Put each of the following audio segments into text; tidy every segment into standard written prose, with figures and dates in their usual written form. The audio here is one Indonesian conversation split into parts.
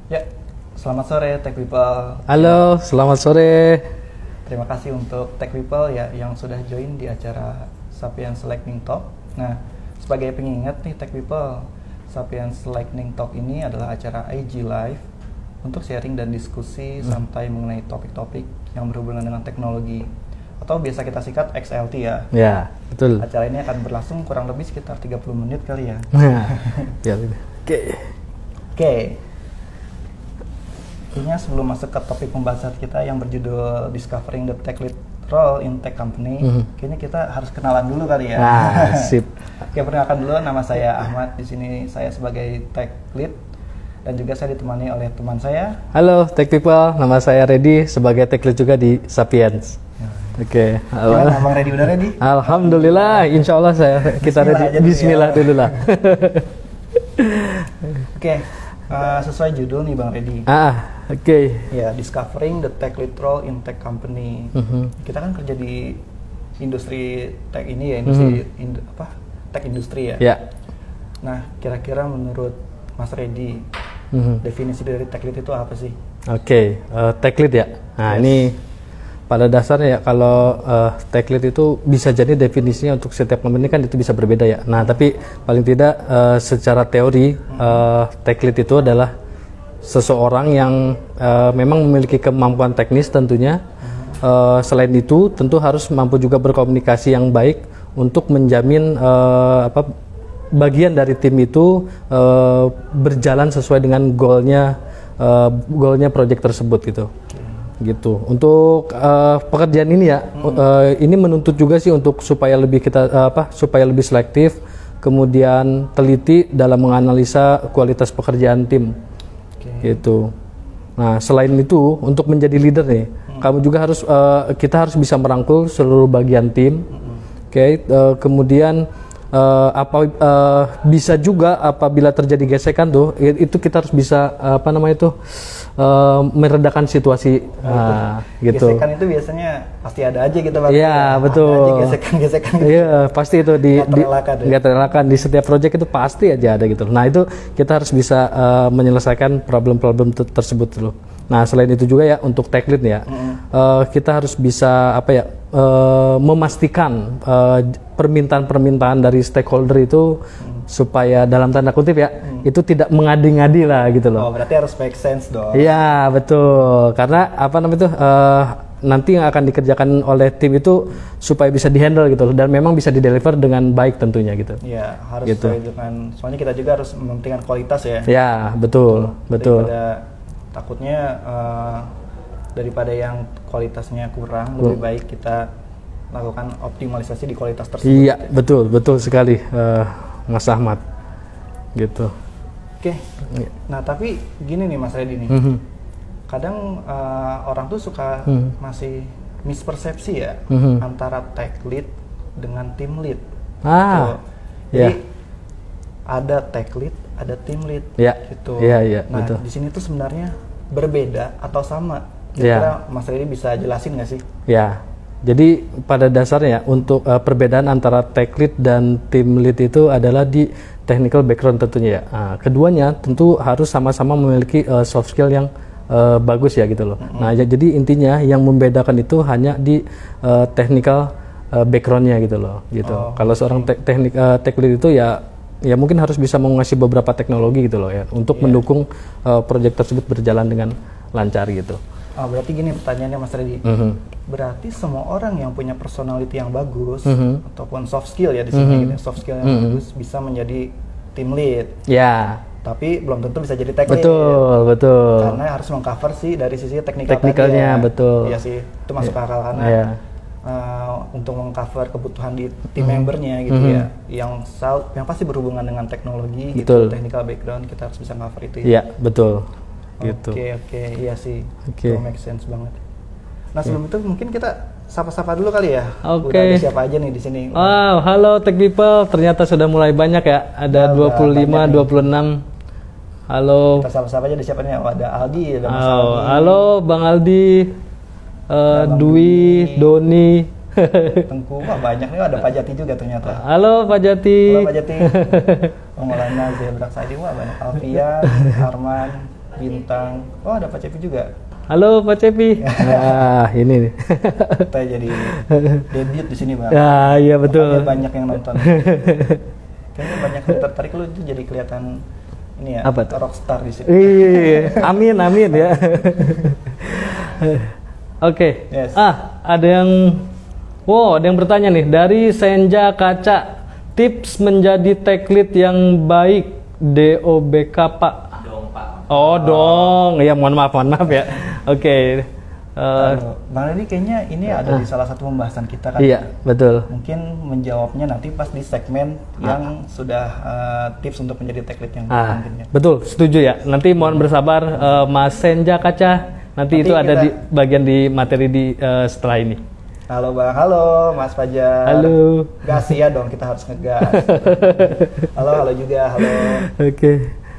Ya, selamat sore Tech People. Halo, selamat sore. Terima kasih untuk Tech People ya yang sudah join di acara Sapiens Lightning Talk. Nah, sebagai pengingat nih Tech People, Sapiens Lightning Talk ini adalah acara IG Live untuk sharing dan diskusi santai mengenai topik-topik yang berhubungan dengan teknologi atau biasa kita singkat XLT ya. Ya, betul. Acara ini akan berlangsung kurang lebih sekitar 30 menit kali ya. Oke. Kayaknya sebelum masuk ke topik pembahasan kita yang berjudul Discovering the Tech Lead Role in Tech Company, kayaknya kita harus kenalan dulu kali ya. Nah, sip. Oke, perkenalkan dulu, nama saya Ahmad. Di sini saya sebagai Tech Lead dan juga saya ditemani oleh teman saya. Halo Tech People, nama saya Reddy sebagai Tech Lead juga di Sapiens. Oke. Gimana, Abang Reddy udah ready? Alhamdulillah, insya Allah kita ready. Bismillah dulu lah. Oke, sesuai judul nih Bang Reddy. Oke. Ya, Discovering the Tech Lead Role in Tech Company. Kita kan kerja di industri tech ini ya, tech industri ya. Ya. Nah, kira-kira menurut Mas Reddy, definisi dari tech lead itu apa sih? Oke, tech lead ya. Nah, ini pada dasarnya ya kalau tech lead itu bisa jadi definisinya untuk setiap company kan itu bisa berbeda ya. Nah, tapi paling tidak secara teori tech lead itu adalah seseorang yang memang memiliki kemampuan teknis tentunya. Selain itu tentu harus mampu juga berkomunikasi yang baik untuk menjamin bagian dari tim itu berjalan sesuai dengan goalnya project tersebut gitu. Untuk pekerjaan ini ya ini menuntut juga sih untuk supaya lebih selektif, kemudian teliti dalam menganalisa kualitas pekerjaan tim. Gitu. Nah, selain itu untuk menjadi leader nih, kamu juga kita harus bisa merangkul seluruh bagian tim. Kemudian bisa juga apabila terjadi gesekan itu kita harus bisa meredakan situasi gitu. Gesekan itu biasanya pasti ada aja gitu Bang. Iya, betul. Ada aja gesekan gitu. Iya, pasti itu nggak terelakkan di setiap proyek itu pasti aja ada gitu. Nah, itu kita harus bisa menyelesaikan problem-problem tersebut dulu. Nah, selain itu juga ya untuk tech lead ya, kita harus bisa memastikan permintaan-permintaan dari stakeholder itu supaya dalam tanda kutip ya itu tidak mengadi-ngadi lah gitu loh. Oh, berarti harus make sense dong. Iya, betul. Karena nanti yang akan dikerjakan oleh tim itu supaya bisa dihandle gitu dan memang bisa dideliver dengan baik tentunya gitu. Iya, harus gitu. sesuai dengan, soalnya kita juga harus mementingkan kualitas ya. Ya, betul. Takutnya daripada yang kualitasnya kurang, lebih baik kita lakukan optimalisasi di kualitas tersebut. Iya, betul sekali, Mas Ahmad. Gitu. Oke. Nah, tapi gini nih Mas Reddy nih. Kadang orang tuh suka masih mispersepsi ya antara tech lead dengan team lead. Jadi ada tech lead, ada team lead gitu. Iya, nah, betul. di sini tuh sebenarnya berbeda atau sama? Kira-kira Mas Reddy bisa jelasin nggak sih? Ya. Jadi pada dasarnya untuk perbedaan antara tech lead dan team lead itu adalah di technical background tentunya ya. Keduanya tentu harus sama-sama memiliki soft skill yang bagus ya gitu loh. Nah, jadi intinya yang membedakan itu hanya di technical backgroundnya gitu loh. Gitu. Kalau seorang tech lead itu ya mungkin harus bisa menguasai beberapa teknologi gitu loh ya untuk mendukung proyek tersebut berjalan dengan lancar gitu. Berarti gini pertanyaannya Mas Reddy. Berarti semua orang yang punya personality yang bagus ataupun soft skill ya di sini gitu, soft skill yang bagus bisa menjadi team lead. Ya. Tapi belum tentu bisa jadi tech lead. Betul. Karena harus mengcover sih dari sisi teknikalnya, betul. Iya sih, itu masuk akal karena untuk mengcover kebutuhan di tim membernya gitu ya, yang pasti berhubungan dengan teknologi gitu, technical background kita harus bisa cover itu ya. Iya, betul. Gitu. Oke, iya sih. Itu make sense banget. Nah, sebelum itu mungkin kita sapa-sapa dulu kali ya. Udah ada siapa aja nih di sini? Wow, halo Tech People. Ternyata sudah mulai banyak ya. Ada 25, 26. Halo. Kita sapa-sapa aja, ada siapa nih? Ada Aldi, ada Mas Aldi. Halo Bang Aldi. Dwi, Doni. Tengku, banyak nih, ada Pak Jati juga ternyata. Halo Pak Jati. Halo Pak Jati. Pengelana Zebra Saidi, banyak Alfian, Arman. bintang. Oh, ada Pak Cepi juga. Halo Pak Cepi. Nah, ini nih. Kita jadi debut di sini, Bang. Ya, iya betul. Makanya banyak yang nonton. Kayaknya banyak yang tertarik, lu itu jadi kelihatan ini ya, apa tuh? rockstar di sini. Iya, amin ya. Oke. Yes. Ada yang bertanya nih dari Senja Kaca, tips menjadi tech lead yang baik DOBK Pak. Oh dong, ya mohon maaf ya. Oke. Bang Reddy kayaknya ini ada di salah satu pembahasan kita kan. Iya, betul. Mungkin menjawabnya nanti pas di segmen yang sudah tips untuk menjadi tech lead yang mungkin ya. Betul, setuju ya. Nanti mohon bersabar Mas Senja Kaca. Nanti itu ada di bagian di materi di setelah ini. Halo Bang, halo Mas Fajar. Halo. Gas ya dong, kita harus ngegas. halo juga, halo.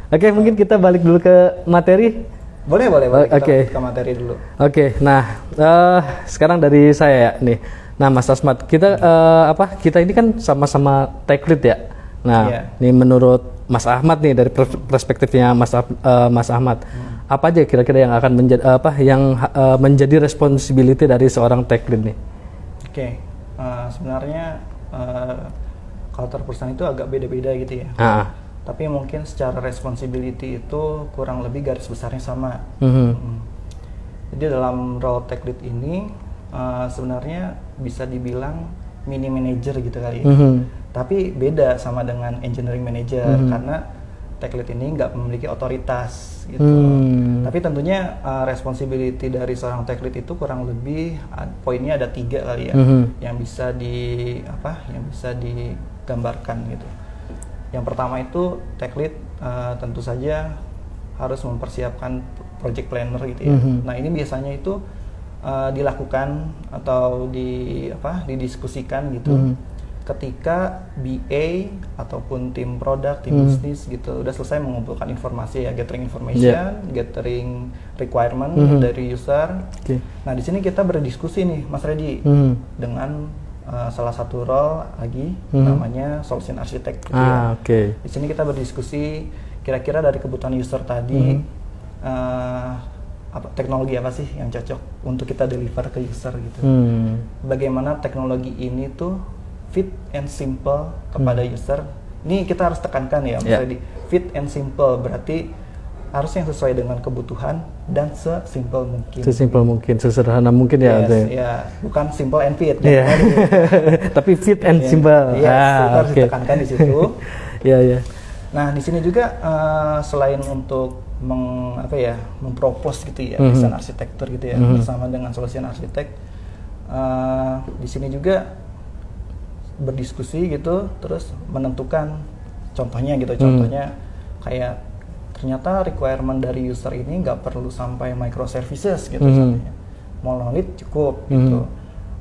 Oke, mungkin kita balik dulu ke materi. Boleh kita ke materi dulu. Nah sekarang dari saya ya nih. Nah Mas Asmat, kita ini kan sama-sama tech lead ya. Nah ini menurut Mas Ahmad nih dari perspektifnya Mas Ahmad, apa aja kira-kira yang akan menjadi responsibility dari seorang tech lead nih? Sebenarnya culture perusahaan itu agak beda-beda gitu ya. Tapi mungkin secara responsibility itu kurang lebih garis besarnya sama. Jadi dalam role tech lead ini sebenarnya bisa dibilang mini manager gitu kali ya. Tapi beda sama dengan engineering manager karena tech lead ini nggak memiliki otoritas gitu. Tapi tentunya responsibility dari seorang tech lead itu kurang lebih poinnya ada 3 kali ya, yang bisa digambarkan gitu. Yang pertama itu tech lead tentu saja harus mempersiapkan project planner gitu ya. Nah ini biasanya itu dilakukan atau didiskusikan gitu ketika BA ataupun tim produk, tim bisnis gitu udah selesai mengumpulkan informasi ya, gathering information, gathering requirement dari user. Nah di sini kita berdiskusi nih Mas Reddy dengan salah satu role lagi namanya solution architect gitu ya. Di sini kita berdiskusi kira-kira dari kebutuhan user tadi teknologi apa sih yang cocok untuk kita deliver ke user gitu. Bagaimana teknologi ini tuh fit and simple kepada user. Ini kita harus tekankan ya Mas Reddy. Fit and simple berarti harus yang sesuai dengan kebutuhan dan sesimpel mungkin. Sesimpel mungkin, sesederhana mungkin ya. Bukan simple and fit. Tapi fit and simple. Kita harus ditekankan di situ. Nah, di sini juga selain untuk mempropose gitu ya, desain arsitektur gitu ya, bersama dengan solution architect, di sini juga berdiskusi gitu, terus menentukan contohnya gitu, contohnya kayak ternyata requirement dari user ini nggak perlu sampai microservices gitu, contohnya monolith cukup gitu,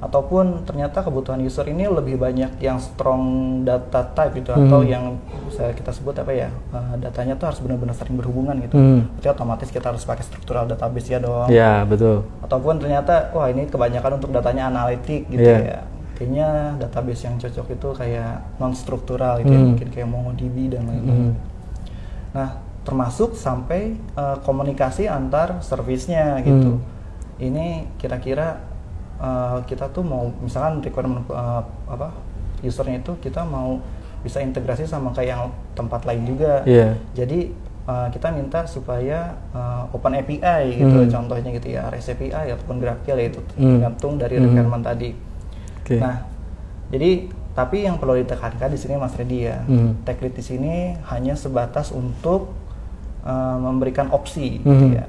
ataupun ternyata kebutuhan user ini lebih banyak yang strong data type gitu, atau yang bisa kita sebut datanya tuh harus benar-benar sering berhubungan gitu. Berarti otomatis kita harus pakai struktural database ya dong. Ya betul. Ataupun ternyata wah ini kebanyakan untuk datanya analitik gitu ya. Kayaknya database yang cocok itu kayak non struktural gitu ya, mungkin kayak MongoDB dan lain-lain. Nah termasuk sampai komunikasi antar servisnya gitu. Ini kira-kira kita tuh mau misalkan requirement usernya itu kita mau bisa integrasi sama kayak yang tempat lain juga. Jadi kita minta supaya open API gitu, contohnya gitu ya, REST API ataupun GraphQL itu tergantung dari requirement tadi. Nah, jadi tapi yang perlu ditekankan di sini Mas Reddy ya, tech lead di sini hanya sebatas untuk memberikan opsi gitu ya.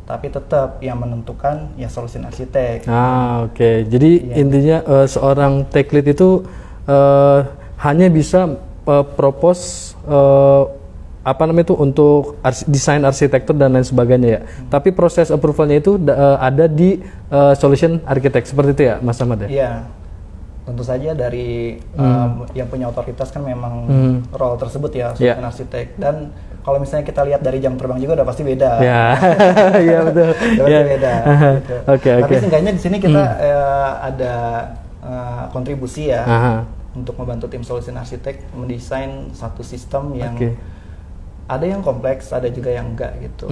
Tapi tetap yang menentukan ya solution architect. Jadi intinya seorang tech lead itu hanya bisa propose untuk desain arsitektur dan lain sebagainya ya. Tapi proses approvalnya itu ada di solution architect seperti itu ya, Mas Ahmad ya? Iya. Tentu saja dari yang punya otoritas kan memang role tersebut ya, solution architect. Dan kalau misalnya kita lihat dari jam terbang juga udah pasti beda. Iya betul. Beda. Gitu. Tapi seenggaknya di sini kita ada kontribusi ya untuk membantu tim solution architect mendesain satu sistem yang Ada yang kompleks, ada juga yang enggak gitu.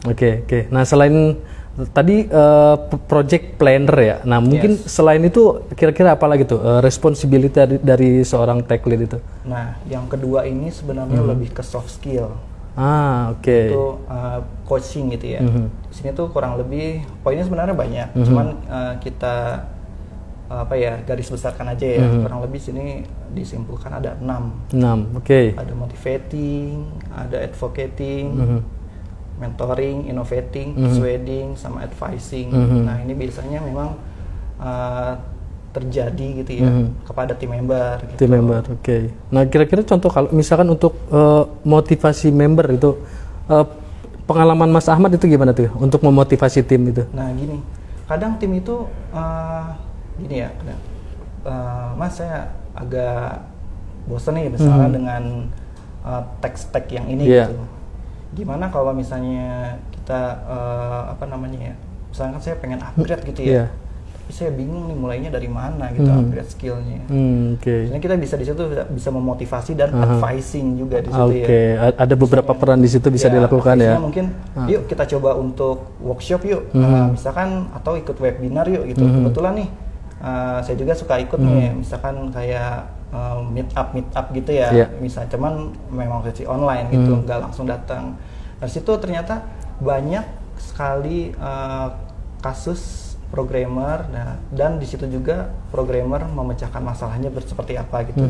Oke. Nah, selain tadi project planner ya. Nah, mungkin selain itu kira-kira apa lagi tuh responsibility dari seorang tech lead itu? Nah, yang kedua ini sebenarnya lebih ke soft skill. Oke. Itu coaching gitu ya. Di sini tuh kurang lebih poinnya sebenarnya banyak. Cuman kita garis besarkan aja ya. Kurang lebih sini disimpulkan ada 6. Oke. Ada motivating, ada advocating, mentoring, innovating, persuading, sama advising. Nah, ini biasanya memang terjadi gitu ya kepada tim member. Gitu. Tim member, oke. Nah, kira-kira contoh kalau misalkan untuk motivasi member itu pengalaman Mas Ahmad itu gimana tuh untuk memotivasi tim itu? Nah, gini, kadang tim itu gini ya, Mas saya agak bosan nih misalnya dengan teks-teks yang ini gitu. Gimana kalau misalnya kita misalkan saya pengen upgrade gitu ya. Tapi saya bingung nih mulainya dari mana gitu upgrade skillnya. Jadi kita bisa di situ bisa memotivasi dan advising juga di situ ya. Ada beberapa peran di situ bisa dilakukan ya. Mungkin yuk kita coba untuk workshop yuk, misalkan atau ikut webinar yuk gitu. Kebetulan nih saya juga suka ikut nih, misalkan kayak meet up gitu ya. Misalnya cuman memang sesi online gitu, nggak langsung datang. Dari situ ternyata banyak sekali kasus programmer, dan di situ juga programmer memecahkan masalahnya seperti apa gitu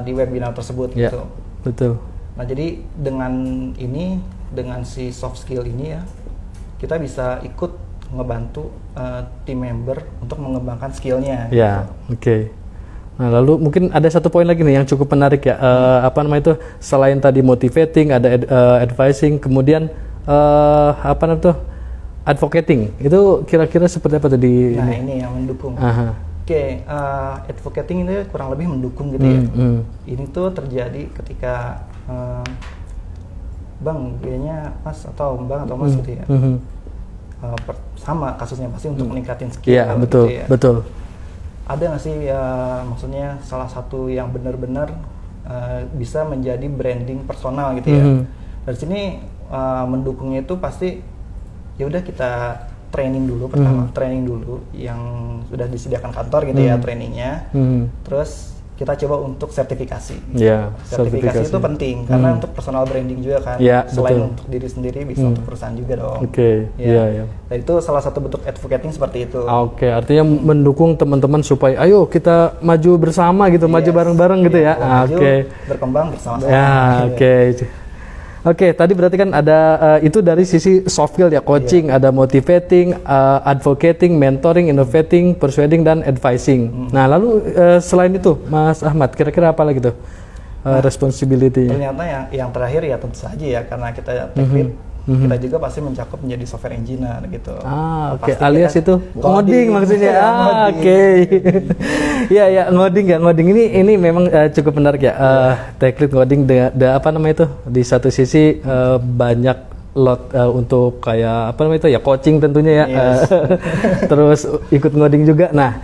di webinar tersebut gitu. Betul. Nah, jadi dengan si soft skill ini ya, kita bisa ikut ngebantu tim member untuk mengembangkan skillnya. Ya, oke. Nah, lalu mungkin ada satu poin lagi nih yang cukup menarik ya. Selain tadi motivating, ada advising, kemudian advocating. Itu kira-kira seperti apa tadi? Nah, ini yang mendukung. Advocating itu kurang lebih mendukung gitu ya. Ini tuh terjadi ketika Bang, kayaknya Mas atau Bang atau Mas gitu ya. Sama kasusnya pasti untuk meningkatin skill. Iya, betul, gitu ya. Betul. Ada nggak sih maksudnya salah satu yang benar-benar bisa menjadi branding personal gitu ya. Dari sini mendukungnya itu pasti ya udah kita training dulu pertama, training dulu yang sudah disediakan kantor gitu ya trainingnya. Terus kita coba untuk sertifikasi. Sertifikasi itu penting karena untuk personal branding juga kan. Selain untuk diri sendiri bisa untuk perusahaan juga dong. Dan itu salah satu bentuk advocating seperti itu. Artinya mendukung teman-teman supaya ayo kita maju bersama gitu, maju bareng-bareng gitu ya. Berkembang bersama-sama. Oke, tadi berarti kan ada itu dari sisi soft skill ya, coaching, ada motivating, advocating, mentoring, innovating, persuading, dan advising. Nah, lalu selain itu, Mas Ahmad, kira-kira apa lagi tuh responsibility? Ternyata yang terakhir ya tentu saja ya, karena kita tech lead, kita juga pasti mencakup menjadi software engineer gitu. Alias itu ngoding maksudnya. Ngoding ini memang cukup menarik ya. Tech lead ngoding di satu sisi banyak lot untuk kayak coaching tentunya ya. Terus ikut ngoding juga. Nah,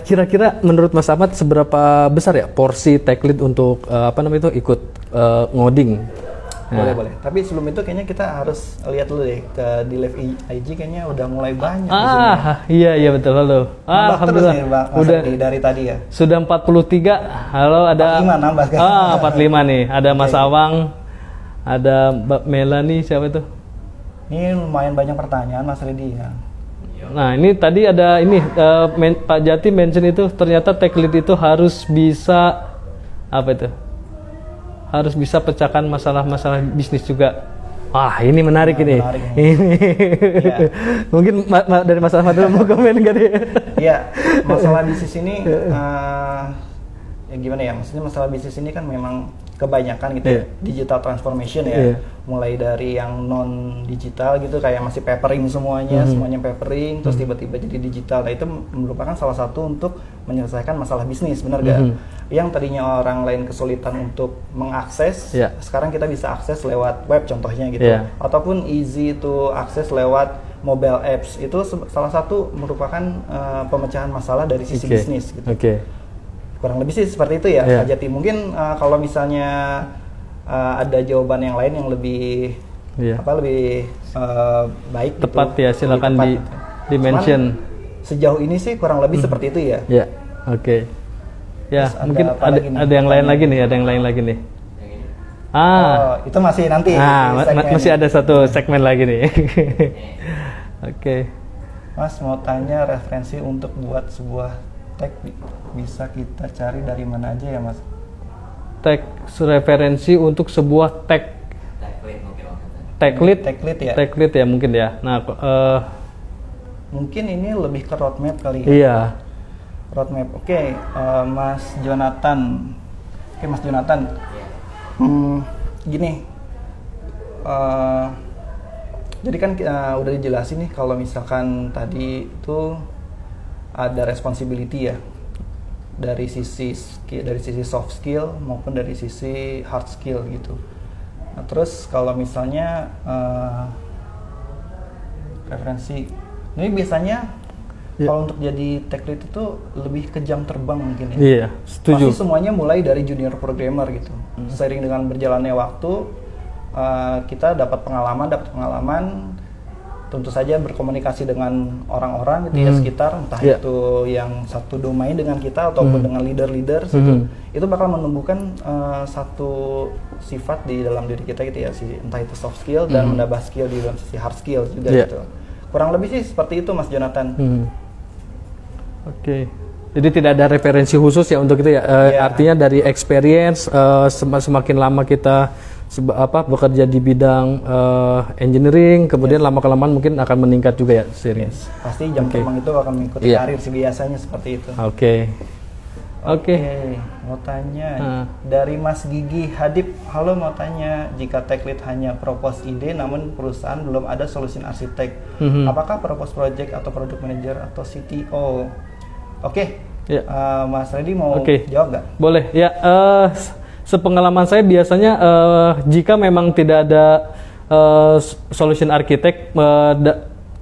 kira-kira menurut Mas Ahmad seberapa besar ya porsi tech lead untuk ikut ngoding? Boleh. Tapi sebelum itu kayaknya kita harus lihat dulu deh di live IG kayaknya udah mulai banyak. Iya betul. Halo. Alhamdulillah. Nih, Bang, udah dari tadi ya. Sudah 43. Halo, ada 45 nambah kan. 45 nih. Ada Mas Awang, ada Mbak Melani, siapa itu? Ini lumayan banyak pertanyaan Mas Redi ya. Nah, ini tadi ada Pak Jati mention itu ternyata tech lead itu harus bisa harus bisa pecahkan masalah-masalah bisnis juga. Wah, ini menarik ini. Mungkin dari Mas Ahmad dulu mau komen nggak deh? Iya, masalah bisnis ini gimana ya? Maksudnya masalah bisnis ini kan memang kebanyakan gitu ya, digital transformation ya. Mulai dari yang non digital gitu kayak masih papering semuanya papering, terus tiba-tiba jadi digital. Nah, itu merupakan salah satu untuk menyelesaikan masalah bisnis, benar gak? Yang tadinya orang lain kesulitan untuk mengakses, sekarang kita bisa akses lewat web contohnya gitu. Ataupun easy to akses lewat mobile apps. Itu salah satu merupakan pemecahan masalah dari sisi bisnis gitu. Kurang lebih sih seperti itu ya, Pak Jati. Mungkin kalau misalnya ada jawaban yang lain yang lebih lebih baik tepat gitu. Ya, silakan tepat, di gitu. dimention. Sejauh ini sih kurang lebih seperti itu ya. Ya, oke. Ya, terus mungkin ada yang lain lagi nih, ada yang lain lagi nih. Itu masih nanti. Masih ada satu segmen lagi nih. Oke. Mas mau tanya, referensi untuk buat sebuah tag bisa kita cari dari mana aja ya Mas? Tag referensi untuk sebuah tag. Taglit ya. Taglit ya mungkin ya. Nah, mungkin ini lebih ke roadmap kali ya. Iya. Roadmap. Oke, Mas Jonathan. Oke, Mas Jonathan. Gini. Jadi kan udah dijelasin nih kalau misalkan tadi itu ada responsibility ya. Dari sisi soft skill maupun dari sisi hard skill gitu. Nah, terus kalau misalnya referensi, ini biasanya kalau untuk jadi tech lead itu lebih ke jam terbang mungkin ya. Iya, setuju. Pasti semuanya mulai dari junior programmer gitu. Seiring dengan berjalannya waktu, kita dapat pengalaman, tentu saja berkomunikasi dengan orang-orang gitu ya sekitar, entah itu yang satu domain dengan kita ataupun dengan leader-leader gitu. Itu bakal menumbuhkan satu sifat di dalam diri kita gitu ya, entah itu soft skill dan menambah skill di dalam sisi hard skill juga gitu. Kurang lebih sih seperti itu Mas Jonathan. Oke. Jadi tidak ada referensi khusus ya untuk itu ya. Artinya dari experience semakin lama kita bekerja di bidang engineering, kemudian lama-kelamaan mungkin akan meningkat juga ya seiring. Pasti jam terbang itu akan mengikuti karir sih biasanya seperti itu. Oke. Mau tanya dari Mas Gigi Hadip, halo, mau tanya, jika tech lead hanya propose ide namun perusahaan belum ada solution arsitek, apakah propose project atau product manager atau CTO? Mas Reddy mau jawab nggak? Boleh ya. Sepengalaman saya biasanya jika memang tidak ada solution architect,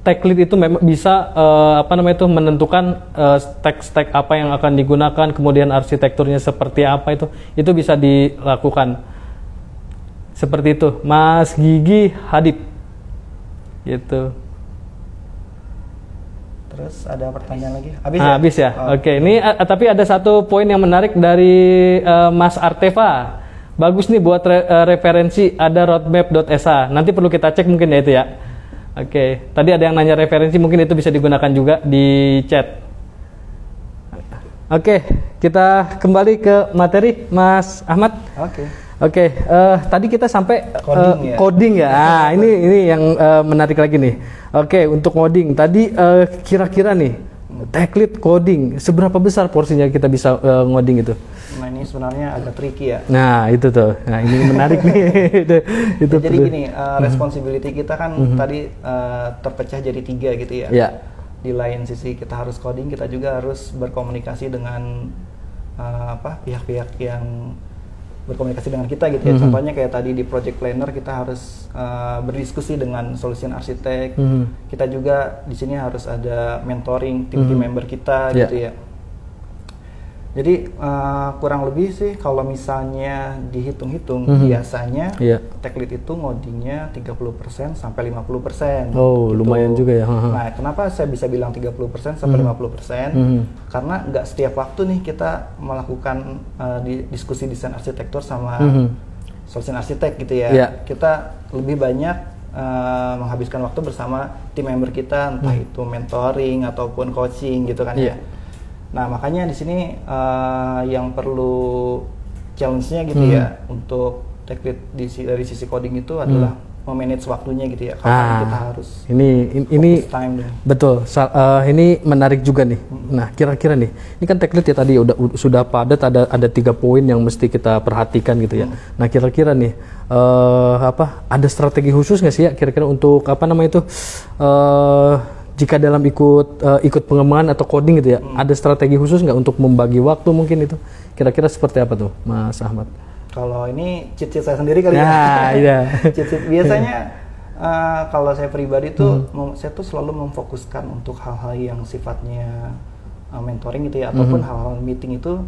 tech lead itu memang bisa menentukan stack apa yang akan digunakan, kemudian arsitekturnya seperti apa, itu bisa dilakukan seperti itu. Mas Gigi Hadip gitu. Terus ada pertanyaan lagi? Habis ya? Oke, ini tapi ada satu poin yang menarik dari Mas Arteva. Bagus nih buat referensi, ada roadmap.sa. Nanti perlu kita cek mungkin ya itu ya. Oke, tadi ada yang nanya referensi, mungkin itu bisa digunakan juga di chat. Oke, kita kembali ke materi Mas Ahmad. Oke, tadi kita sampai coding ya. Ini yang menarik lagi nih. Oke, untuk coding tadi kira-kira nih tech lead coding seberapa besar porsinya kita bisa ngoding itu? Nah, ini sebenarnya agak tricky ya. Nah, itu tuh. Nah, ini menarik nih. itu jadi gini, responsibility kita kan tadi terpecah jadi 3 gitu ya. Di lain sisi kita harus coding, kita juga harus berkomunikasi dengan pihak-pihak yang berkomunikasi dengan kita gitu ya. Contohnya kayak tadi di project planner kita harus berdiskusi dengan solution arsitek. Kita juga di sini harus ada mentoring tim member kita gitu ya. Jadi kurang lebih sih kalau misalnya dihitung-hitung biasanya tech lead itu ngodingnya 30% sampai 50%. Oh, gitu. Lumayan juga ya. Nah, kenapa saya bisa bilang 30% sampai 50%? Karena nggak setiap waktu nih kita melakukan diskusi desain arsitektur sama solution arsitek gitu ya. Kita lebih banyak menghabiskan waktu bersama tim member kita, entah itu mentoring ataupun coaching gitu kan ya. Nah, makanya di sini yang perlu challenge-nya gitu ya untuk tech lead dari sisi coding itu adalah memanage waktunya gitu ya. Karena kita harus ini time betul. Ini menarik juga nih. Nah, kira-kira nih, ini kan tech lead ya tadi sudah padat, ada 3 poin yang mesti kita perhatikan gitu ya. Nah, kira-kira nih ada strategi khusus nggak sih ya kira-kira untuk jika dalam ikut pengembangan atau coding gitu ya, ada strategi khusus nggak untuk membagi waktu mungkin itu? Kira-kira seperti apa tuh, Mas Ahmad? Kalau ini cheat-sheet saya sendiri kali ya. Cheat-sheet biasanya kalau saya pribadi tuh saya tuh selalu memfokuskan untuk hal-hal yang sifatnya mentoring gitu ya, ataupun hal-hal meeting itu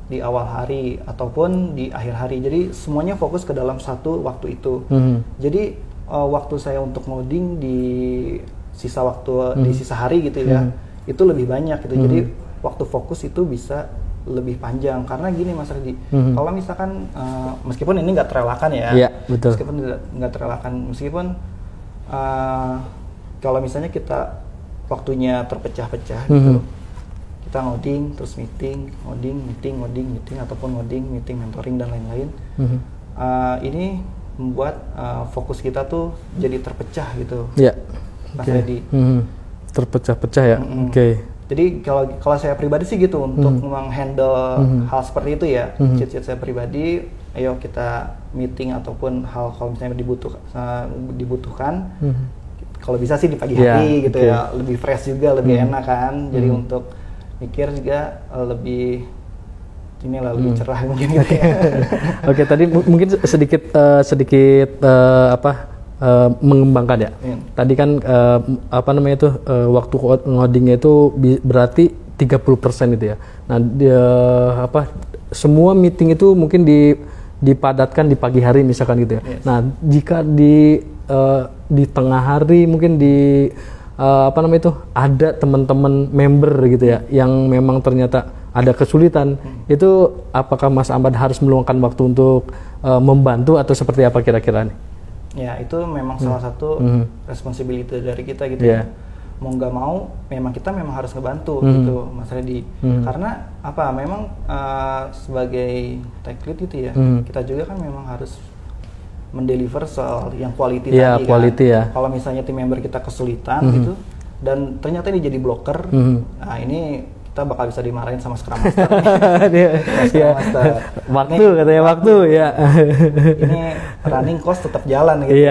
di awal hari ataupun di akhir hari. Jadi semuanya fokus ke dalam satu waktu itu. Jadi waktu saya untuk ngoding di sisa waktu di sisa hari gitu ya, itu lebih banyak gitu. Jadi waktu fokus itu bisa lebih panjang karena gini Mas Redi, kalau misalkan meskipun ini nggak terelakkan ya, betul. meskipun nggak terelakkan, meskipun kalau misalnya kita waktunya terpecah-pecah gitu, kita ngoding terus meeting, ngoding meeting ataupun ngoding meeting mentoring dan lain-lain, ini membuat fokus kita tuh jadi terpecah gitu, Mas Redi. Terpecah-pecah ya, Jadi kalau saya pribadi sih gitu untuk menghandle hal seperti itu ya, cheat-sheet saya pribadi, ayo kita meeting ataupun hal kalau misalnya dibutuhkan, kalau bisa sih di pagi hari gitu ya, lebih fresh juga, lebih enak kan. Jadi untuk mikir juga lebih lebih cerah mungkin gitu ya. Oke, tadi mungkin sedikit mengembangkan ya. Tadi kan waktu ngodingnya itu berarti 30% itu ya. Nah, semua meeting itu mungkin dipadatkan di pagi hari misalkan gitu ya. Nah, jika di tengah hari mungkin ada teman-teman member gitu ya yang memang ternyata ada kesulitan, itu apakah Mas Ahmad harus meluangkan waktu untuk membantu atau seperti apa kira-kira nih? Ya, itu memang salah satu responsibility dari kita gitu ya. Mau nggak mau, kita memang harus ngebantu gitu, Mas Redi. Karena memang sebagai tech lead gitu ya, kita juga kan memang harus mendeliver soal yang quality tadi quality kan. Kalau misalnya tim member kita kesulitan gitu, dan ternyata ini jadi blocker, nah ini kita bakal bisa dimarahin sama Scrum Master. Waktu katanya waktu ya. Ini running cost tetap jalan gitu.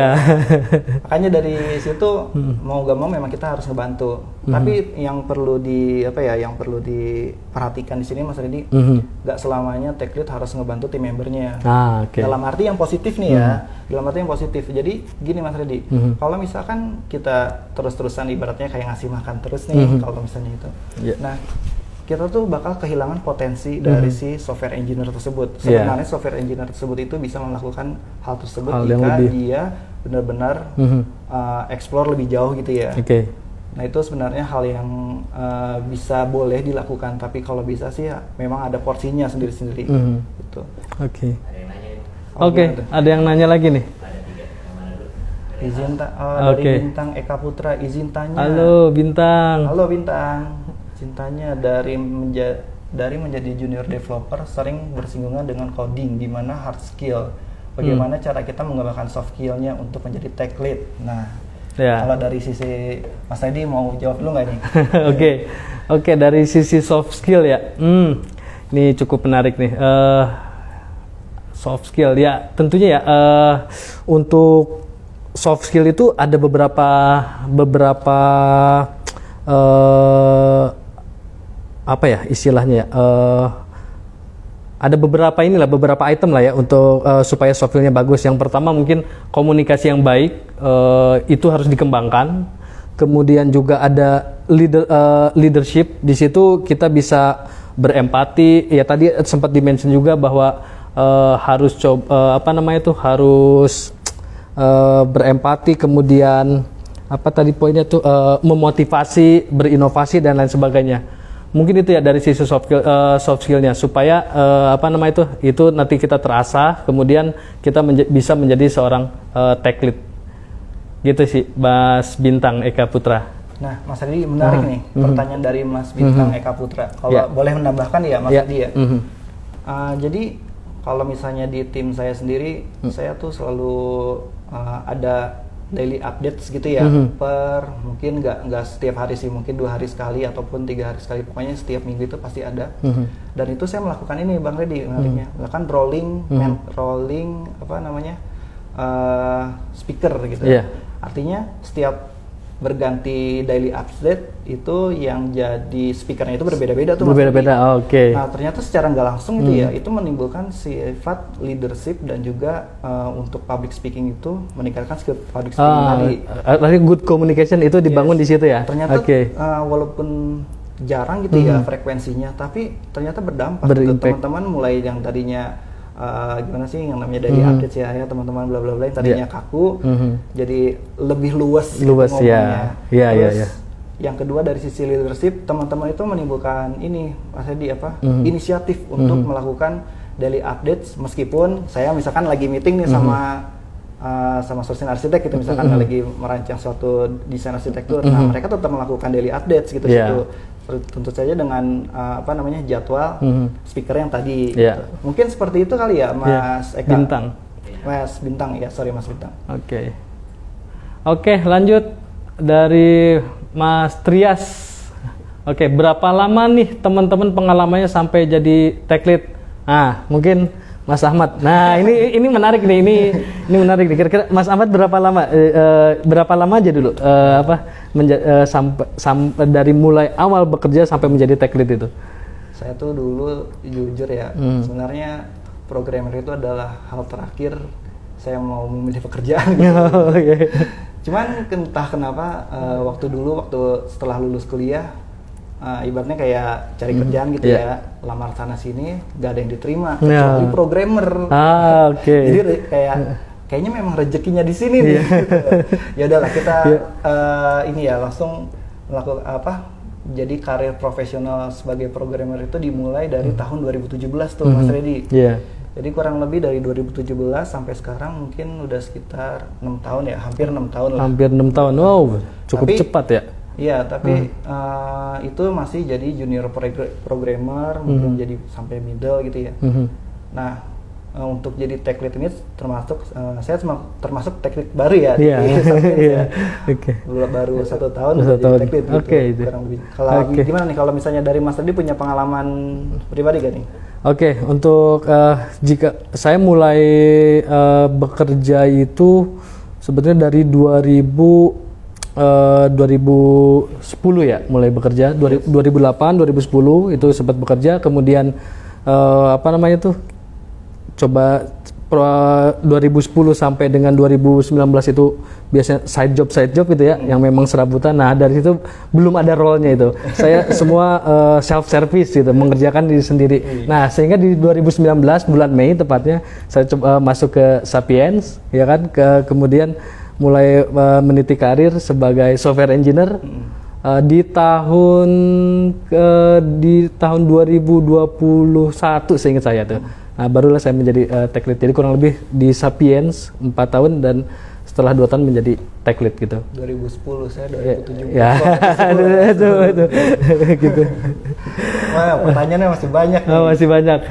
Makanya dari situ mau gak mau memang kita harus ngebantu. Tapi yang perlu yang perlu diperhatikan di sini Mas Redi, gak selamanya tech lead harus ngebantu tim membernya. Dalam arti yang positif nih ya. Dalam arti yang positif. Jadi gini Mas Redi, kalau misalkan kita terus-terusan ibaratnya kayak ngasih makan terus nih, kalau misalnya itu. Nah, kita tuh bakal kehilangan potensi dari si software engineer tersebut. Sebenarnya software engineer tersebut itu bisa melakukan hal tersebut jika dia benar-benar explore lebih jauh gitu ya. Nah, itu sebenarnya hal yang bisa boleh dilakukan, tapi kalau bisa sih ya, memang ada porsinya sendiri-sendiri. Gitu. Ada yang nanya lagi nih. Izin dari Bintang Eka Putra, izin tanya. Halo Bintang. Cintanya dari menjadi junior developer sering bersinggungan dengan coding, di mana hard skill. Bagaimana cara kita mengembangkan soft skill-nya untuk menjadi tech lead? Nah, kalau dari sisi Mas Edi mau jawab dulu nggak nih? Oke, dari sisi soft skill ya. Ini cukup menarik nih. Soft skill ya, tentunya ya. Untuk soft skill itu ada beberapa istilahnya ya, ada beberapa item lah ya untuk supaya soft skillnya bagus. Yang pertama mungkin komunikasi yang baik, itu harus dikembangkan. Kemudian juga ada leadership. Di situ kita bisa berempati. Ya tadi sempat dimention juga bahwa harus harus berempati. Kemudian poinnya tuh memotivasi, berinovasi dan lain sebagainya. Mungkin itu ya dari sisi soft skill-nya supaya itu nanti kita terasah, kemudian kita bisa menjadi seorang tech lead. Gitu sih, Mas Bintang Eka Putra. Nah, Mas Adi menarik nih pertanyaan dari Mas Bintang Eka Putra. Kalau boleh menambahkan ya Mas Adi ya. Jadi kalau misalnya di tim saya sendiri, saya tuh selalu ada daily updates gitu ya, mungkin nggak setiap hari sih, mungkin 2 hari sekali ataupun 3 hari sekali, pokoknya setiap minggu itu pasti ada. Dan itu saya melakukan ini Bang Redi, menariknya melakukan rolling speaker gitu. Artinya setiap berganti daily update itu yang jadi speakernya itu berbeda-beda tuh. Berbeda-beda, Nah, ternyata secara nggak langsung itu ya, itu menimbulkan sifat leadership dan juga untuk public speaking itu meningkatkan skill public speaking tadi. Good communication itu dibangun di situ ya. Ternyata walaupun jarang gitu ya frekuensinya, tapi ternyata berdampak gitu. Teman-teman mulai yang tadinya gimana sih yang namanya dari update ya teman-teman bla bla bla yang tadinya kaku jadi lebih luas gitu ngomongnya. Terus yang kedua dari sisi leadership, teman-teman itu menimbulkan ini inisiatif untuk melakukan daily updates, meskipun saya misalkan lagi meeting nih sama solution arsitek gitu, misalkan lagi merancang suatu desain arsitektur, nah mereka tetap melakukan daily updates gitu. Tentu saja dengan jadwal speaker yang tadi gitu. Mungkin seperti itu kali ya Mas Eka. Mas Bintang ya, sorry Mas Bintang. Oke, lanjut dari Mas Trias. Oke, berapa lama nih teman-teman pengalamannya sampai jadi tech lead? Nah, mungkin Mas Ahmad. Nah, ini menarik nih. Ini menarik nih. Kira-kira Mas Ahmad berapa lama aja dulu sampai dari mulai awal bekerja sampai menjadi tech lead itu? Saya tuh dulu jujur ya, sebenarnya programmer itu adalah hal terakhir saya mau memilih pekerjaan gitu. Cuman entah kenapa waktu setelah lulus kuliah, ibaratnya kayak cari kerjaan gitu ya, lamar sana sini gak ada yang diterima kecuali programmer. Jadi kayaknya memang rezekinya di sini nih. Gitu. Ya udahlah kita langsung melakukan jadi karir profesional sebagai programmer itu dimulai dari tahun 2017 tuh Mas Reddy. Jadi kurang lebih dari 2017 sampai sekarang mungkin udah sekitar 6 tahun ya, hampir 6 tahun lah. Hampir 6 tahun, wow, cukup cepat ya. Iya, tapi itu masih jadi junior programmer, mungkin jadi sampai middle gitu ya. Nah, untuk jadi tech lead ini saya termasuk tech lead baru ya. Baru 1 tahun udah jadi tech lead gitu. Kurang lebih. Kalau gimana nih kalau misalnya dari Mas Tadi punya pengalaman pribadi gak nih? Untuk jika saya mulai bekerja itu sebenarnya dari 2010 ya mulai bekerja. 2008 2010 itu sempat bekerja, kemudian coba 2010 sampai dengan 2019 itu biasanya side job gitu ya, yang memang serabutan. Nah, dari situ belum ada role-nya itu. Saya semua self service gitu, mengerjakan diri sendiri. Nah, sehingga di 2019 bulan Mei tepatnya saya coba masuk ke Sapiens ya kan, kemudian mulai meniti karir sebagai software engineer. Di tahun 2021 seingat saya tuh. Nah, barulah saya menjadi tech lead. Jadi kurang lebih di Sapiens 4 tahun dan setelah 2 tahun menjadi tech lead gitu. 2010, saya 2017. Ya, itu gitu. Wah, pertanyaannya masih banyak nih. Masih banyak.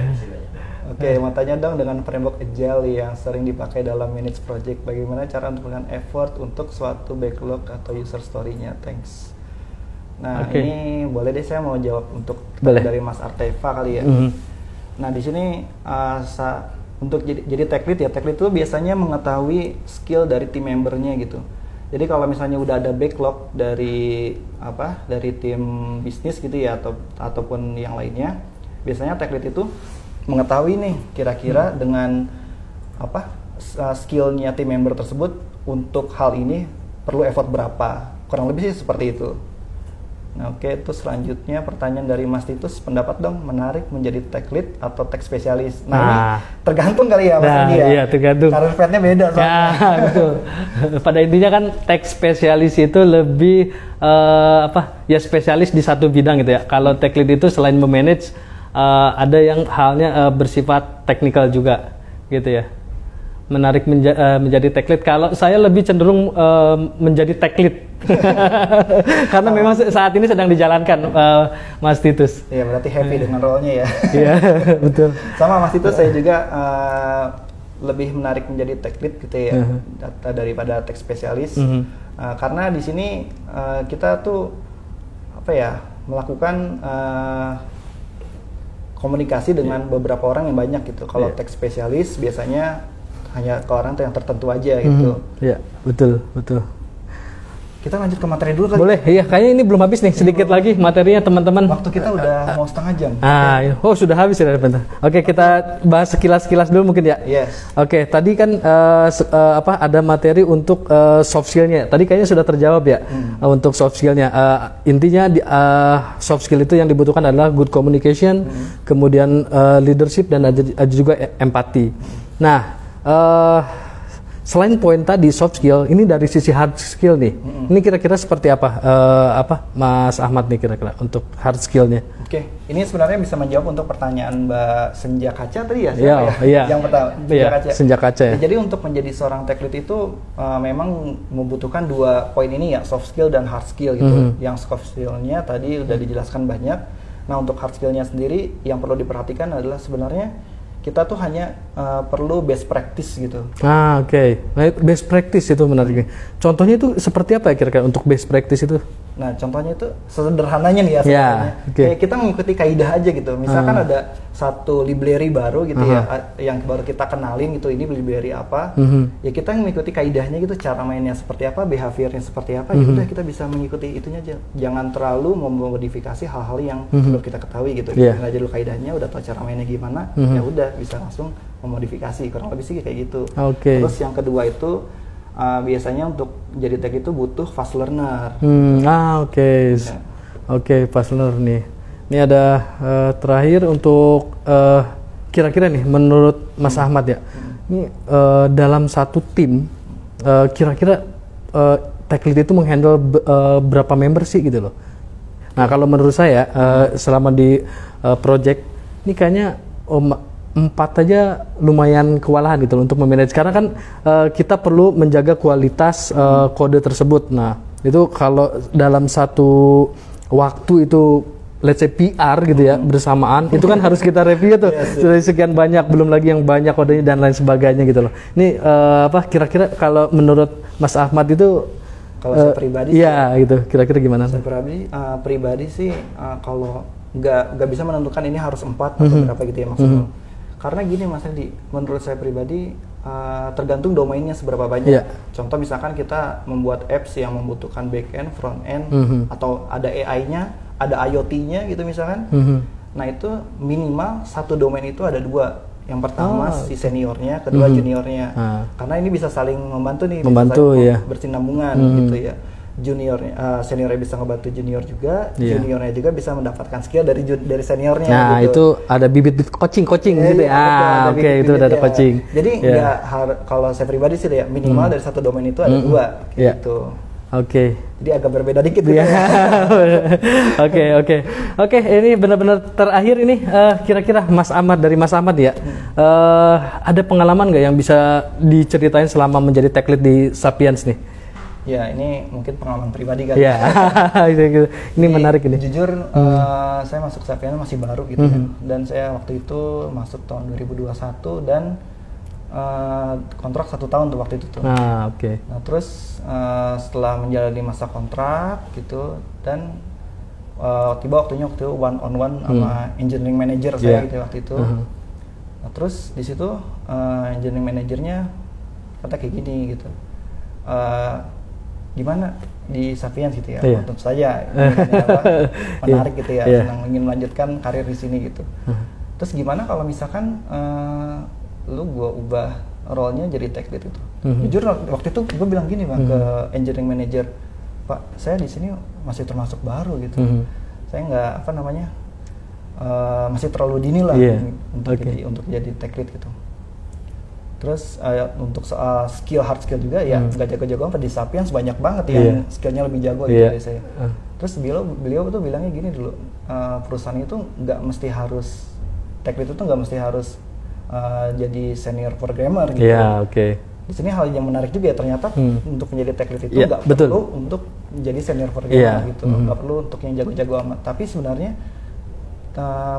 Oke, mau tanya dong, dengan framework Agile yang sering dipakai dalam manage project, bagaimana cara untuk melakukan effort untuk suatu backlog atau user story-nya? Thanks. Nah, ini boleh deh saya mau jawab untuk dari Mas Arteva kali ya. Nah, di sini untuk jadi tech lead itu biasanya mengetahui skill dari tim membernya gitu. Jadi kalau misalnya udah ada backlog dari tim bisnis gitu ya ataupun yang lainnya, biasanya tech lead itu mengetahui nih kira-kira dengan skillnya tim member tersebut untuk hal ini perlu effort berapa. Kurang lebih sih seperti itu. Nah, itu selanjutnya pertanyaan dari Mas Titus, pendapat dong, menarik menjadi tech lead atau tech spesialis. Nah, ini tergantung kali ya Mas Andi ya. Iya, tergantung. Karir path-nya beda soalnya. Ya, betul. Pada intinya kan tech spesialis itu lebih spesialis di satu bidang gitu ya. Kalau tech lead itu selain memanage ada yang halnya bersifat teknikal juga gitu ya. Menarik menjadi tech lead. Kalau saya lebih cenderung menjadi tech lead karena memang saat ini sedang dijalankan Mas Titus. Iya, berarti happy dengan role-nya ya. Iya, betul. Sama Mas Titus, saya juga lebih menarik menjadi tech lead gitu ya daripada tech spesialis. Karena di sini kita tuh melakukan komunikasi dengan beberapa orang yang banyak gitu. Kalau tech spesialis biasanya hanya ke orang yang tertentu aja gitu. Iya, betul. kita lanjut ke materi dulu kali. Boleh, iya. Kayaknya ini belum habis nih, sedikit lagi materinya teman-teman. Waktu kita udah mau setengah jam. Oh sudah habis ya, bentar. Oke, kita bahas sekilas-sekilas dulu mungkin ya. Yes. Oke, tadi kan ada materi untuk soft skill-nya. Tadi kayaknya sudah terjawab ya untuk soft skill-nya. Intinya soft skill itu yang dibutuhkan adalah good communication, kemudian leadership dan ada juga empati. Nah, selain poin tadi soft skill, ini dari sisi hard skill nih. Ini kira-kira seperti apa, Mas Ahmad nih kira-kira untuk hard skill-nya? Oke, ini sebenarnya bisa menjawab untuk pertanyaan Mbak Senja Kaca tadi ya? Iya. Yang pertama, Senja Kaca ya. Jadi untuk menjadi seorang tech lead itu memang membutuhkan 2 poin ini ya, soft skill dan hard skill gitu. Yang soft skill-nya tadi udah dijelaskan banyak. Nah untuk hard skill-nya sendiri yang perlu diperhatikan adalah sebenarnya kita tuh hanya perlu best practice gitu. Oke. Nah, best practice itu menarik. Contohnya itu seperti apa ya kira-kira untuk best practice itu? Nah, contohnya itu sederhananya nih ya sebenarnya. Kayak kita mengikuti kaidah aja gitu. Misalkan ada satu library baru gitu ya, yang baru kita kenalin gitu, ini library apa. Ya kita mengikuti kaidahnya gitu, cara mainnya seperti apa, behaviornya seperti apa, ya udah kita bisa mengikuti itunya aja. Jangan terlalu memodifikasi hal-hal yang perlu kita ketahui gitu. Kita aja dulu kaidahnya, udah tahu cara mainnya gimana, ya udah bisa langsung memodifikasi, kurang lebih sih kayak gitu. Terus yang kedua itu biasanya untuk jadi tech itu butuh fast learner. Fast learner nih. Ini ada terakhir untuk kira-kira nih menurut Mas Ahmad ya. Ini dalam satu tim kira-kira tech lead itu menghandle berapa member sih gitu loh. Nah kalau menurut saya selama di project ini kayaknya 4 aja lumayan kewalahan gitu loh untuk memanage, karena kan kita perlu menjaga kualitas kode tersebut. Nah itu kalau dalam satu waktu itu let's say PR gitu ya bersamaan, itu kan harus kita review tuh sudah sekian banyak, belum lagi yang banyak kodenya dan lain sebagainya gitu loh. Ini kira-kira kalau menurut Mas Ahmad itu kalau saya pribadi gitu kira-kira gimana? Saya pribadi sih kalau nggak bisa menentukan ini harus 4 atau berapa gitu ya maksudnya. Karena gini Mas Edi, menurut saya pribadi tergantung domainnya seberapa banyak. Contoh misalkan kita membuat apps yang membutuhkan back-end, front-end, atau ada AI-nya, ada IoT-nya gitu misalkan. Nah itu minimal satu domain itu ada 2. Yang pertama si seniornya, kedua juniornya. Karena ini bisa saling membantu nih, bersinambungan gitu ya. Seniornya bisa ngebantu junior juga, juniornya juga bisa mendapatkan skill dari seniornya. Nah gitu. Itu ada bibit coaching gitu ya. Itu udah ada coaching. Jadi kalau saya pribadi sih ya minimal dari satu domain itu ada 2 gitu. Jadi agak berbeda dikit gitu. Oke, ini benar-benar terakhir ini kira-kira Mas Ahmad, dari Mas Ahmad ya. Ada pengalaman nggak yang bisa diceritain selama menjadi tech lead di Sapiens nih? Ya ini mungkin pengalaman pribadi kan. Ini menarik ini. Jujur saya masuk Sapiens masih baru gitu kan. Dan saya waktu itu masuk tahun 2021 dan kontrak 1 tahun tuh waktu itu tuh. Nah terus setelah menjalani masa kontrak gitu dan tiba waktu itu one on one sama engineering manager saya gitu waktu itu. Nah terus di situ engineering manajernya kata kayak gini gitu. Gimana di Sapiens gitu ya, tentu saja menarik gitu ya, senang ingin melanjutkan karir di sini gitu. Terus gimana kalau misalkan lu gua ubah role-nya jadi tech lead itu? Jujur waktu itu gue bilang gini Bang ke engineering manager, Pak saya di sini masih termasuk baru gitu, saya nggak masih terlalu dini lah untuk jadi tech lead gitu. Terus untuk soal hard skill juga ya nggak jago-jago apa di Sapiens banyak banget yang skillnya lebih jago gitu dari saya. Terus beliau tuh bilangnya gini dulu, perusahaan itu nggak mesti harus tech lead itu nggak mesti harus jadi senior programmer gitu. Di sini hal yang menarik juga ya, ternyata untuk menjadi tech lead itu nggak perlu untuk menjadi senior programmer gitu, nggak perlu untuk yang jago-jago amat. Tapi sebenarnya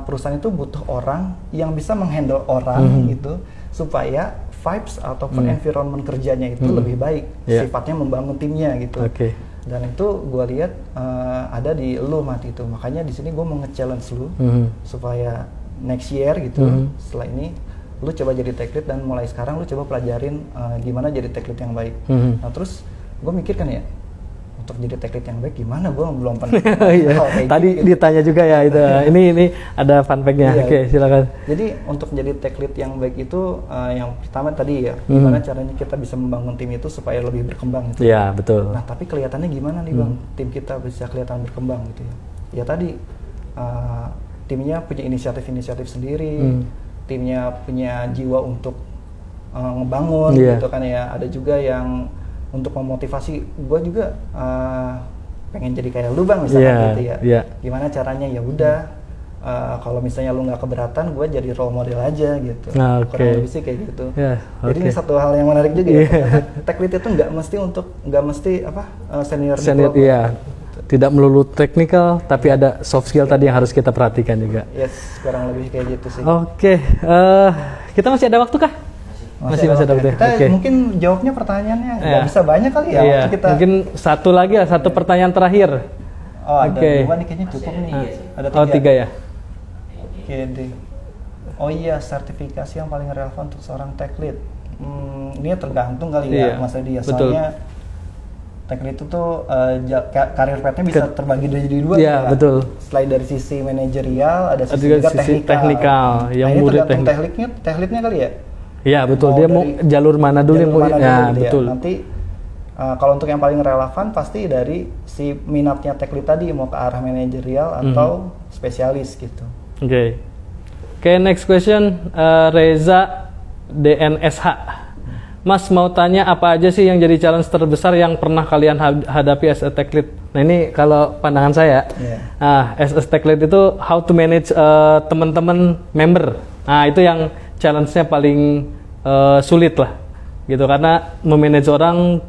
perusahaan itu butuh orang yang bisa menghandle orang gitu supaya vibes ataupun environment kerjanya itu lebih baik, sifatnya membangun timnya gitu. Dan itu gue lihat ada di lu mati itu, makanya di sini gue mau nge-challenge lu supaya next year gitu, setelah ini lu coba jadi tech lead dan mulai sekarang lu coba pelajarin gimana jadi tech lead yang baik. Nah terus gue mikir kan ya, untuk jadi tech lead yang baik gimana, gue belum pernah. Iya. Tadi gitu. Ditanya juga ya itu. Ini ada fun fact-nya. Iya. Oke, silakan. Jadi untuk jadi tech lead yang baik itu yang pertama tadi ya, gimana caranya kita bisa membangun tim itu supaya lebih berkembang gitu. Iya, betul. Nah, tapi kelihatannya gimana nih Bang, tim kita bisa kelihatan berkembang gitu ya. Ya tadi timnya punya inisiatif sendiri, timnya punya jiwa untuk ngebangun gitu kan ya. Ada juga yang untuk memotivasi, gue juga pengen jadi kayak lu Bang misalkan gitu ya. Gimana caranya, ya udah kalau misalnya lu nggak keberatan, gue jadi role model aja gitu. Kurang lebih sih kayak gitu. Jadi ini satu hal yang menarik juga ya. Tech lead itu nggak mesti senior iya. Tidak melulu teknikal, tapi ada soft skill tadi yang harus kita perhatikan juga. Yes, kurang lebih kayak gitu sih. Oke, kita masih ada waktu kah? Masih ada waktu. Kita mungkin jawabnya pertanyaannya nggak bisa banyak kali ya. Iya. Kita... Mungkin satu lagi lah, satu pertanyaan terakhir. Oh, ada dua nih kayaknya cukup nih. Ada 3. Oh, 3 ya. Oke deh. Oh iya, sertifikasi yang paling relevan untuk seorang tech lead. Ini tergantung kali ya Mas Edi. Soalnya tech lead itu tuh karir path-nya bisa terbagi dari dua. Iya, betul. Selain dari sisi manajerial, ada sisi juga teknikal. Yang murid tekniknya kali ya. Iya, betul. Dia mau jalur mana dulu yang mau betul. Nanti kalau untuk yang paling relevan pasti dari si minatnya tech lead tadi, mau ke arah manajerial atau spesialis gitu. Oke, next question, Reza DNSH. Mas mau tanya apa aja sih yang jadi challenge terbesar yang pernah kalian hadapi as a tech lead? Nah ini kalau pandangan saya, as a tech lead itu how to manage teman-teman member. Nah itu yang challenge-nya paling sulit lah, gitu, karena memanage orang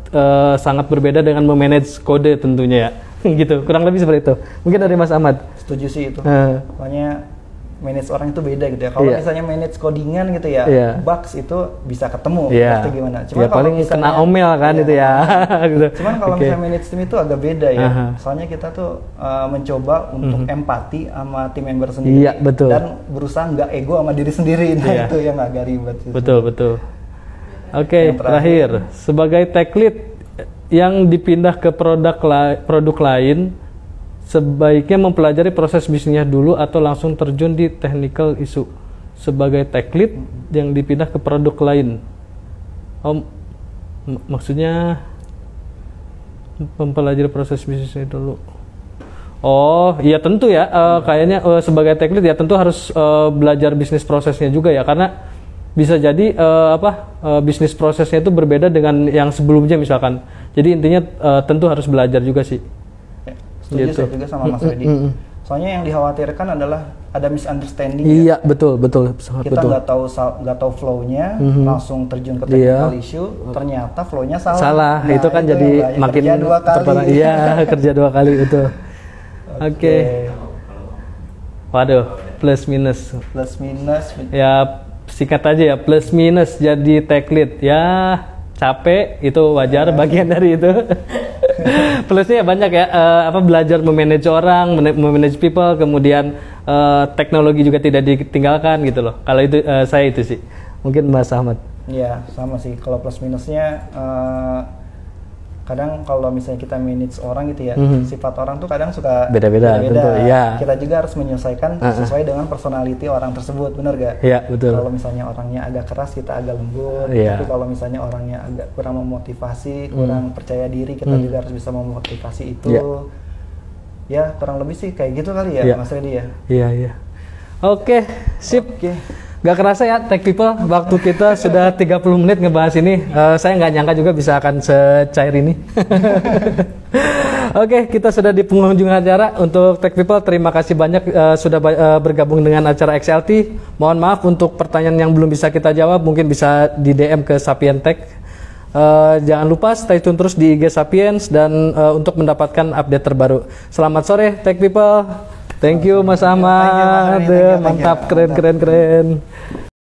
sangat berbeda dengan memanage kode tentunya ya, gitu, kurang lebih seperti itu. Mungkin dari Mas Ahmad. Setuju sih itu. Pokoknya manage orang itu beda gitu ya. Kalau misalnya manage codingan gitu ya, bugs itu bisa ketemu. Pasti gimana. Cuma kalau paling misalnya, kena omel kan itu ya. Gitu. Cuman kalau misalnya manage tim itu agak beda ya. Soalnya kita tuh mencoba untuk empati sama tim member sendiri. Iya, betul. Dan berusaha nggak ego sama diri sendiri. Nah itu yang agak ribet. Betul. Oke, terakhir. Sebagai tech lead yang dipindah ke produk lain, sebaiknya mempelajari proses bisnisnya dulu atau langsung terjun di technical issue. Sebagai tech lead yang dipindah ke produk lain. Maksudnya mempelajari proses bisnisnya dulu. Oh, iya tentu ya. Kayaknya sebagai tech lead ya tentu harus belajar bisnis prosesnya juga ya, karena bisa jadi bisnis prosesnya itu berbeda dengan yang sebelumnya misalkan. Jadi intinya tentu harus belajar juga sih. Setuju gitu. Saya juga sama Mas Edi. Soalnya yang dikhawatirkan adalah ada misunderstanding. Iya, ya. betul. Kita nggak tahu flow-nya, langsung terjun ke technical issue, ternyata flow-nya salah. Nah, itu kan itu jadi makin kerja 2 kali. Iya, kerja 2 kali itu. Oke. Waduh, plus minus. Ya singkat aja ya, plus minus jadi tech lead. Ya capek itu wajar, bagian dari itu. Plusnya banyak ya, belajar memanage orang, memanage people, kemudian teknologi juga tidak ditinggalkan gitu loh. Kalau itu saya itu sih. Mungkin Mas Ahmad. Iya, sama sih. Kalau plus minusnya kadang kalau misalnya kita manage orang gitu ya, sifat orang tuh kadang suka beda-beda. Ya. Kita juga harus menyesuaikan sesuai dengan personality orang tersebut, benar gak? Iya, betul. Kalau misalnya orangnya agak keras, kita agak lembut. Tapi kalau misalnya orangnya agak kurang memotivasi, kurang percaya diri, kita juga harus bisa memotivasi itu. Ya, kurang lebih sih kayak gitu kali ya, Mas Redi ya. Iya. Oke, sip. Gak kerasa ya Tech People, waktu kita sudah 30 menit ngebahas ini. Saya nggak nyangka juga bisa akan secair ini. Oke, kita sudah di penghujung acara. Untuk Tech People, terima kasih banyak sudah bergabung dengan acara XLT. Mohon maaf untuk pertanyaan yang belum bisa kita jawab, mungkin bisa di DM ke Sapien Tech. Jangan lupa stay tune terus di IG Sapiens dan untuk mendapatkan update terbaru. Selamat sore Tech People. Thank you Mas Ahmad. Mantap, keren.